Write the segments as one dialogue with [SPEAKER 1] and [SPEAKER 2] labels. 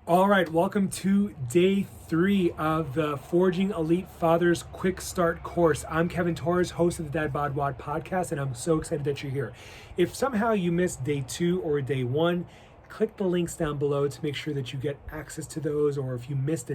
[SPEAKER 1] All right, welcome to day 3 of the Forging Elite Fathers Quick Start course. I'm Kevin Torres, host of the Dad Bod WOD Podcast, and I'm so excited that you're here. If somehow you missed day 2 or day 1, click the links down below to make sure that you get access to those, or if you missed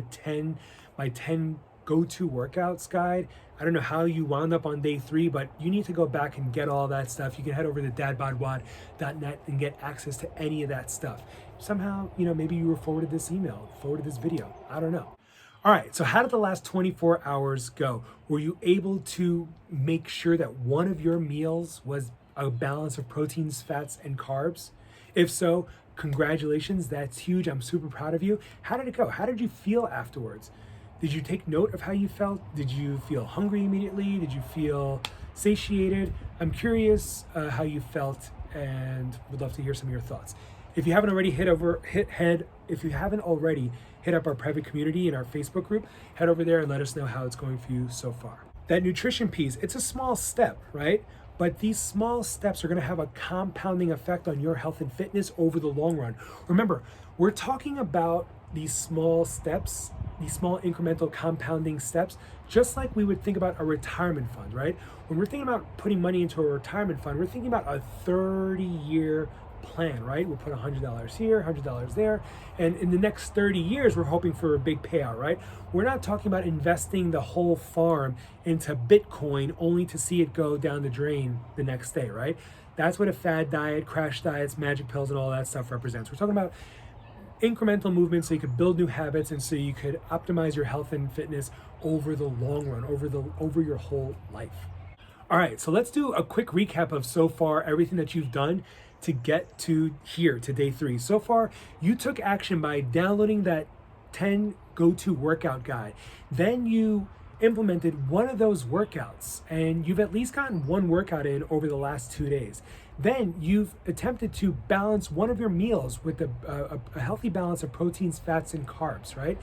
[SPEAKER 1] my 10 go-to workouts guide, I don't know how you wound up on day 3, but you need to go back and get all that stuff. You can head over to dadbodwod.net and get access to any of that stuff. Somehow, maybe you were forwarded this email, forwarded this video. I don't know. All right, so how did the last 24 hours go? Were you able to make sure that one of your meals was a balance of proteins, fats, and carbs? If so, congratulations, that's huge. I'm super proud of you. How did it go? How did you feel afterwards? Did you take note of how you felt? Did you feel hungry immediately? Did you feel satiated? I'm curious how you felt and would love to hear some of your thoughts. If you haven't already, hit up our private community in our Facebook group, head over there and let us know how it's going for you so far. That nutrition piece, it's a small step, right? But these small steps are going to have a compounding effect on your health and fitness over the long run. Remember, we're talking about these small steps, these small incremental compounding steps, just like we would think about a retirement fund, right? When we're thinking about putting money into a retirement fund, we're thinking about a 30-year plan, right? We'll put $100 here, $100 there, and in the next 30 years, we're hoping for a big payout, right? We're not talking about investing the whole farm into Bitcoin only to see it go down the drain the next day, right? That's what a fad diet, crash diets, magic pills, and all that stuff represents. We're talking about incremental movement so you could build new habits and so you could optimize your health and fitness over the long run, over your whole life. All right, so let's do a quick recap of so far everything that you've done to get to here, to day 3. So far, you took action by downloading that 10 go-to workout guide. Then you implemented one of those workouts, and you've at least gotten one workout in over the last 2 days. Then you've attempted to balance one of your meals with a healthy balance of proteins, fats, and carbs, right?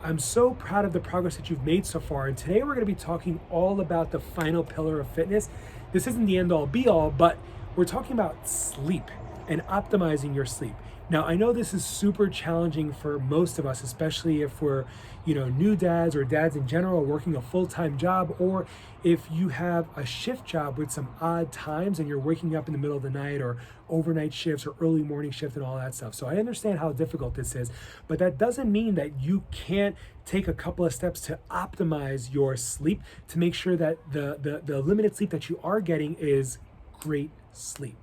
[SPEAKER 1] I'm so proud of the progress that you've made so far. And today we're going to be talking all about the final pillar of fitness. This isn't the end all be all, but we're talking about sleep and optimizing your sleep. Now, I know this is super challenging for most of us, especially if we're, new dads or dads in general working a full-time job, or if you have a shift job with some odd times and you're waking up in the middle of the night, or overnight shifts or early morning shift and all that stuff. So I understand how difficult this is, but that doesn't mean that you can't take a couple of steps to optimize your sleep to make sure that the limited sleep that you are getting is great sleep.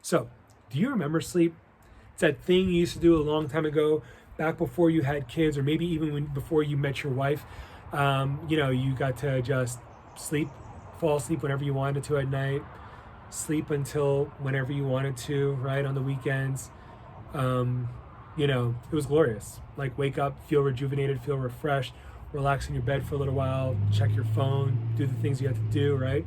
[SPEAKER 1] So, do you remember sleep? It's that thing you used to do a long time ago, back before you had kids, or maybe even before you met your wife. You got to just fall asleep whenever you wanted to at night, sleep until whenever you wanted to, right, on the weekends. It was glorious. Like, wake up, feel rejuvenated, feel refreshed, relax in your bed for a little while, check your phone, do the things you had to do, right?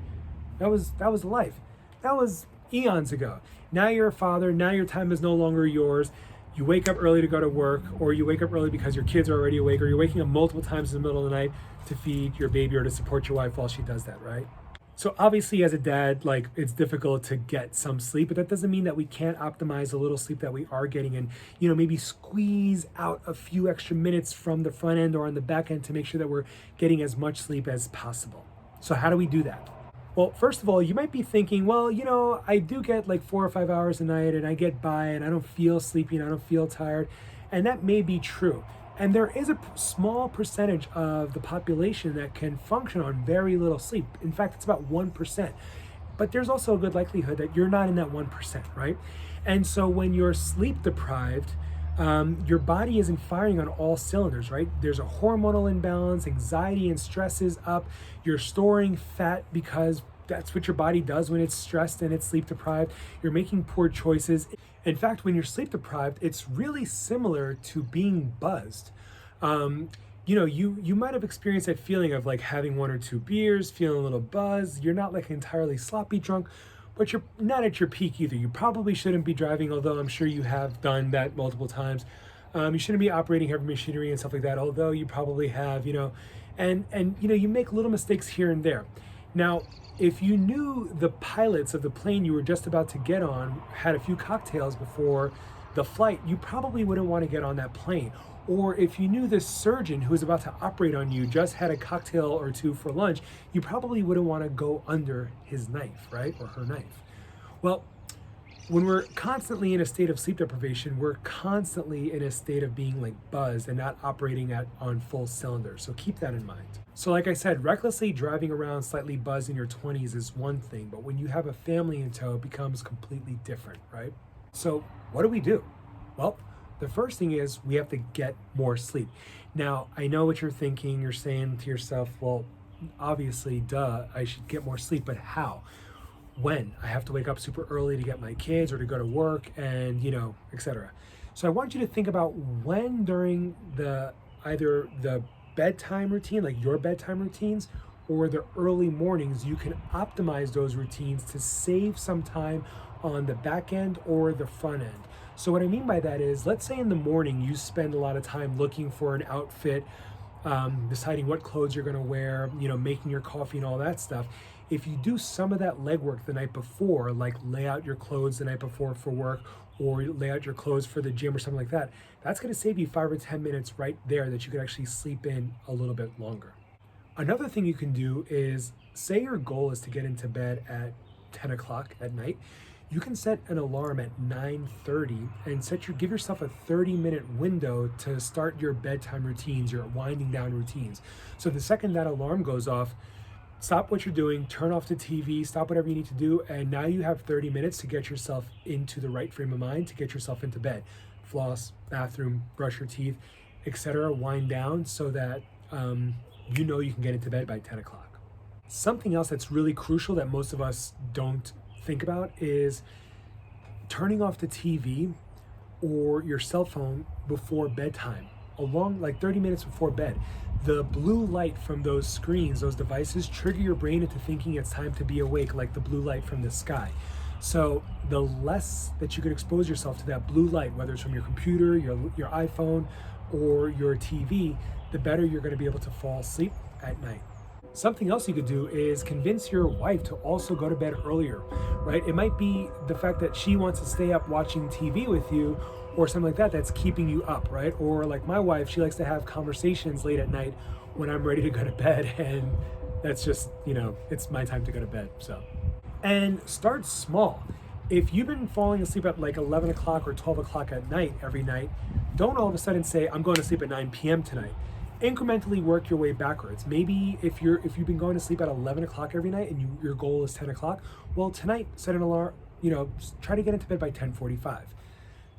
[SPEAKER 1] That was life. That was eons ago. Now you're a father. Now your time is no longer yours. You wake up early to go to work, or you wake up early because your kids are already awake, or you're waking up multiple times in the middle of the night to feed your baby or to support your wife while she does that, right? So obviously as a dad, it's difficult to get some sleep, but that doesn't mean that we can't optimize the little sleep that we are getting, and maybe squeeze out a few extra minutes from the front end or on the back end to make sure that we're getting as much sleep as possible. So how do we do that? Well, first of all, you might be thinking, I do get 4 or 5 hours a night and I get by and I don't feel sleepy and I don't feel tired. And that may be true. And there is a small percentage of the population that can function on very little sleep. In fact, it's about 1%. But there's also a good likelihood that you're not in that 1%, right? And so when you're sleep deprived, your body isn't firing on all cylinders, right? There's a hormonal imbalance, anxiety and stress is up. You're storing fat because that's what your body does when it's stressed and it's sleep deprived. You're making poor choices. In fact, when you're sleep deprived, it's really similar to being buzzed. You might have experienced that feeling of having 1 or 2 beers, feeling a little buzzed. You're not entirely sloppy drunk, but you're not at your peak either. You probably shouldn't be driving, although I'm sure you have done that multiple times. You shouldn't be operating heavy machinery and stuff like that, although you probably have, and you make little mistakes here and there. Now, if you knew the pilots of the plane you were just about to get on had a few cocktails before the flight, you probably wouldn't want to get on that plane. Or if you knew this surgeon who was about to operate on you just had a cocktail or two for lunch, you probably wouldn't want to go under his knife, right? Or her knife. Well, when we're constantly in a state of sleep deprivation, we're constantly in a state of being like buzzed and not operating on full cylinders. So keep that in mind. So like I said, recklessly driving around slightly buzzed in your 20s is one thing, but when you have a family in tow, it becomes completely different, right? So what do? Well, the first thing is we have to get more sleep. Now, I know what you're thinking. You're saying to yourself, well, obviously, duh, I should get more sleep, but how? When? I have to wake up super early to get my kids or to go to work and, etc. So I want you to think about when during either the bedtime routine, like your bedtime routines, or the early mornings, you can optimize those routines to save some time on the back end or the front end. So what I mean by that is, let's say in the morning you spend a lot of time looking for an outfit, deciding what clothes you're going to wear, making your coffee and all that stuff. If you do some of that legwork the night before, like lay out your clothes the night before for work, or lay out your clothes for the gym or something like that, that's going to save you 5 or 10 minutes right there that you could actually sleep in a little bit longer. Another thing you can do is, say your goal is to get into bed at 10 o'clock at night. You can set an alarm at 9:30 and give yourself a 30-minute window to start your bedtime routines, your winding down routines. So the second that alarm goes off, stop what you're doing, turn off the TV, stop whatever you need to do, and now you have 30 minutes to get yourself into the right frame of mind, to get yourself into bed. Floss, bathroom, brush your teeth, etc. Wind down so that you can get into bed by 10 o'clock. Something else that's really crucial that most of us don't think about is turning off the TV or your cell phone before bedtime, like 30 minutes before bed. The blue light from those screens, those devices, trigger your brain into thinking it's time to be awake, like the blue light from the sky. So the less that you could expose yourself to that blue light, whether it's from your computer, your iPhone, or your TV, the better you're going to be able to fall asleep at night. Something else you could do is convince your wife to also go to bed earlier, right? It might be the fact that she wants to stay up watching TV with you or something like that that's keeping you up, right? Or like my wife, she likes to have conversations late at night when I'm ready to go to bed, and that's just, it's my time to go to bed, so. And start small. If you've been falling asleep at like 11 o'clock or 12 o'clock at night every night, don't all of a sudden say, I'm going to sleep at 9 p.m. tonight. Incrementally work your way backwards. Maybe if you've been going to sleep at 11 o'clock every night and your goal is 10 o'clock, well, tonight set an alarm, try to get into bed by 10:45.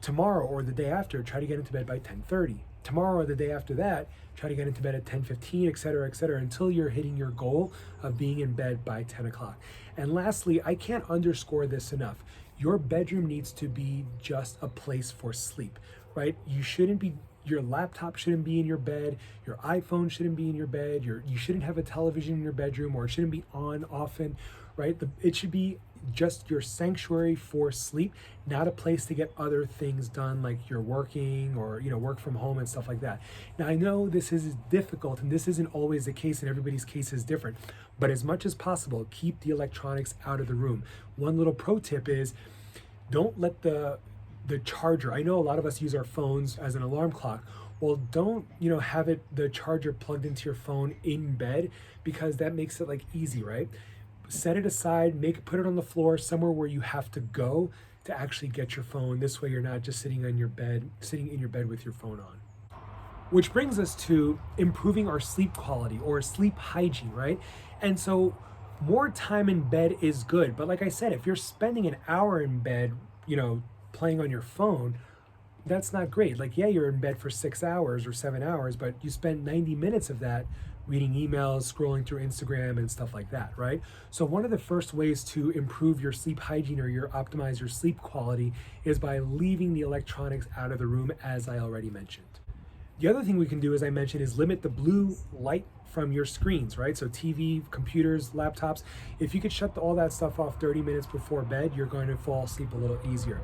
[SPEAKER 1] Tomorrow or the day after, try to get into bed by 10:30. Tomorrow or the day after that, try to get into bed at 10:15, etc., until you're hitting your goal of being in bed by 10 o'clock. And lastly, I can't underscore this enough. Your bedroom needs to be just a place for sleep, right? Your laptop shouldn't be in your bed. Your iPhone shouldn't be in your bed. You shouldn't have a television in your bedroom, or it shouldn't be on often, right? It should be just your sanctuary for sleep, not a place to get other things done like you're working or work from home and stuff like that. Now I know this is difficult and this isn't always the case, and everybody's case is different, but as much as possible, keep the electronics out of the room. One little pro tip is, don't let the charger, I know a lot of us use our phones as an alarm clock. Well, don't have the charger plugged into your phone in bed, because that makes it like easy, right? Set it aside, put it on the floor somewhere where you have to go to actually get your phone. This way you're not just sitting in your bed with your phone on. Which brings us to improving our sleep quality or sleep hygiene, right? And so more time in bed is good. But like I said, if you're spending an hour in bed, playing on your phone, that's not great. Like, yeah, you're in bed for 6 hours or 7 hours, but you spend 90 minutes of that reading emails, scrolling through Instagram and stuff like that, right? So one of the first ways to improve your sleep hygiene or optimize your sleep quality is by leaving the electronics out of the room, as I already mentioned. The other thing we can do, as I mentioned, is limit the blue light from your screens, right? So TV, computers, laptops. If you could shut all that stuff off 30 minutes before bed, you're going to fall asleep a little easier.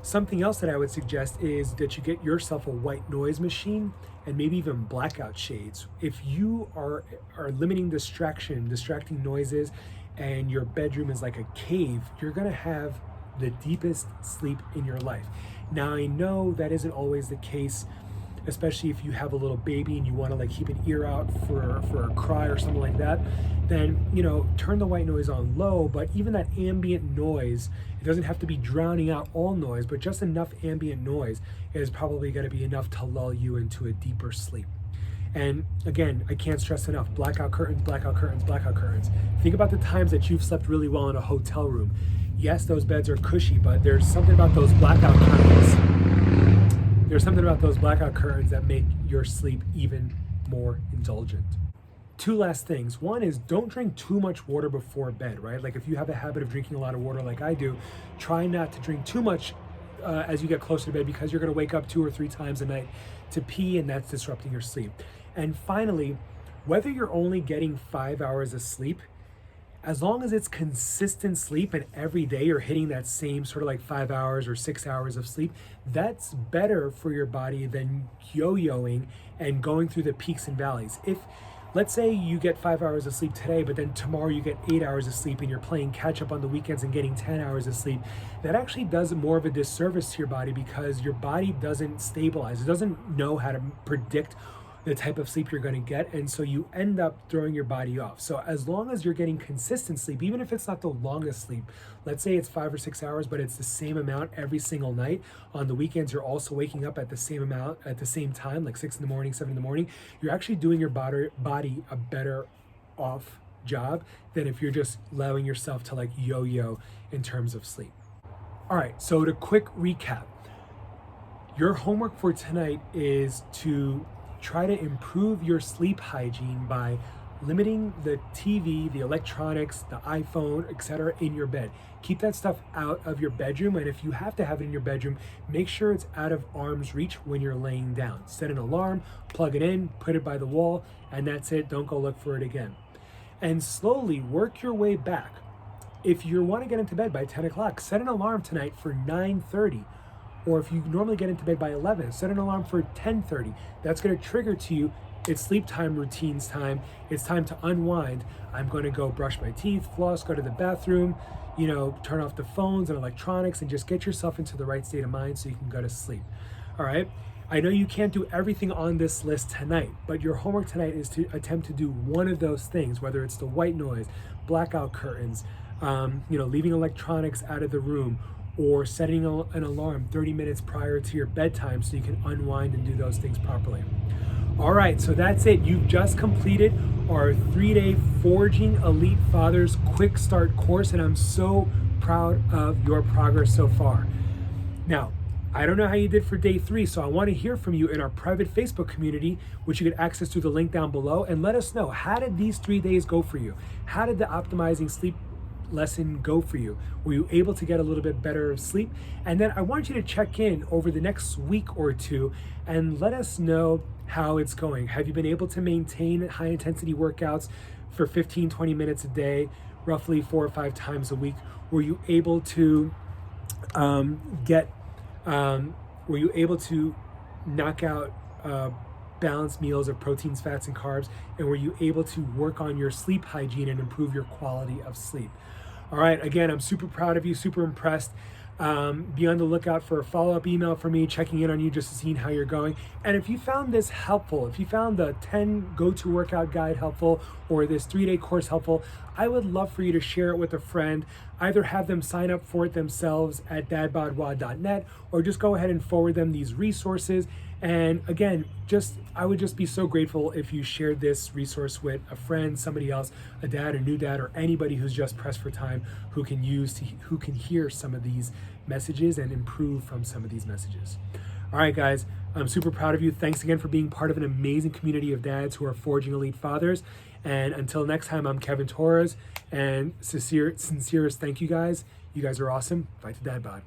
[SPEAKER 1] Something else that I would suggest is that you get yourself a white noise machine and maybe even blackout shades. If you are limiting distracting noises, and your bedroom is like a cave, you're gonna have the deepest sleep in your life. Now, I know that isn't always the case, especially if you have a little baby and you want to like keep an ear out for a cry or something like that, then, you know, turn the white noise on low. But even that ambient noise, it doesn't have to be drowning out all noise, but just enough ambient noise is probably going to be enough to lull you into a deeper sleep. And again, I can't stress enough, blackout curtains, blackout curtains, blackout curtains. Think about the times that you've slept really well in a hotel room. Yes, those beds are cushy, but there's something about those blackout curtains. There's something about those blackout curtains that make your sleep even more indulgent. Two last things. One is, don't drink too much water before bed, right? Like if you have a habit of drinking a lot of water like I do, try not to drink too much as you get closer to bed, because you're going to wake up 2 or 3 times a night to pee, and that's disrupting your sleep. And finally, whether you're only getting 5 hours of sleep, as long as it's consistent sleep and every day you're hitting that same sort of like 5 hours or 6 hours of sleep, that's better for your body than yo-yoing and going through the peaks and valleys. If, let's say you get 5 hours of sleep today, but then tomorrow you get 8 hours of sleep and you're playing catch up on the weekends and getting 10 hours of sleep, that actually does more of a disservice to your body, because your body doesn't stabilize. It doesn't know how to predict the type of sleep you're going to get, and so you end up throwing your body off. So as long as you're getting consistent sleep, even if it's not the longest sleep, let's say it's 5 or 6 hours, but it's the same amount every single night. On the weekends, you're also waking up at the same amount at the same time, like 6 in the morning, 7 in the morning. You're actually doing your body a better off job than if you're just allowing yourself to like yo-yo in terms of sleep. All right, so to quick recap, your homework for tonight is to try to improve your sleep hygiene by limiting the TV, the electronics, the iPhone, etc. in your bed. Keep that stuff out of your bedroom, and if you have to have it in your bedroom, make sure it's out of arm's reach when you're laying down. Set an alarm, plug it in, put it by the wall, and that's it. Don't go look for it again. And slowly work your way back. If you want to get into bed by 10 o'clock, set an alarm tonight for 9:30. Or if you normally get into bed by 11, set an alarm for 10:30. That's going to trigger to you, it's sleep time, routines time. It's time to unwind. I'm going to go brush my teeth, floss, go to the bathroom, you know, turn off the phones and electronics, and just get yourself into the right state of mind so you can go to sleep. All right? I know you can't do everything on this list tonight, but your homework tonight is to attempt to do one of those things, whether it's the white noise, blackout curtains, leaving electronics out of the room, or setting an alarm 30 minutes prior to your bedtime so you can unwind and do those things properly. All right, so that's it. You've just completed our 3-day Forging Elite Fathers Quick Start course, and I'm so proud of your progress so far. Now, I don't know how you did for day 3, so I want to hear from you in our private Facebook community, which you get access to the link down below, and let us know, how did these 3 days go for you? How did the optimizing sleep lesson go for you? Were you able to get a little bit better sleep? And then I want you to check in over the next week or two and let us know how it's going. Have you been able to maintain high intensity workouts for 15-20 minutes a day, roughly 4 or 5 times a week? Were you able to knock out balanced meals of proteins, fats, and carbs? And were you able to work on your sleep hygiene and improve your quality of sleep? All right, again, I'm super proud of you, super impressed. Be on the lookout for a follow-up email from me, checking in on you just to see how you're going. And if you found this helpful, if you found the 10 go-to workout guide helpful, or this 3-day course helpful, I would love for you to share it with a friend. Either have them sign up for it themselves at dadbodwod.net, or just go ahead and forward them these resources. And again, I would just be so grateful if you shared this resource with a friend, somebody else, a dad, a new dad, or anybody who's just pressed for time, who can hear some of these messages and improve from some of these messages. All right, guys, I'm super proud of you. Thanks again for being part of an amazing community of dads who are forging elite fathers. And until next time, I'm Kevin Torres, and sincerest thank you guys. You guys are awesome. Fight the Dad Bod.